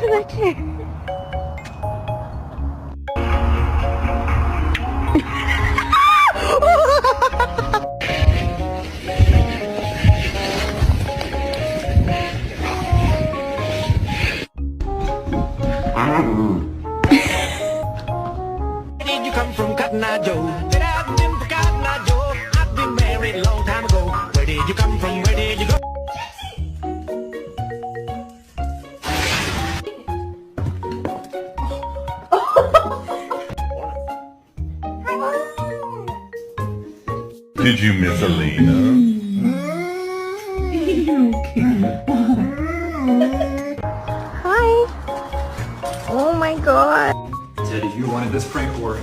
that chair. Where did you come from, Cotton Eye Joe? It hasn't been for Cotton Eye Joe. I've been married a long time ago. Where did you come from? Where did you go? Did you miss Alina? Hi. Oh my god. Teddy, you wanted this prank or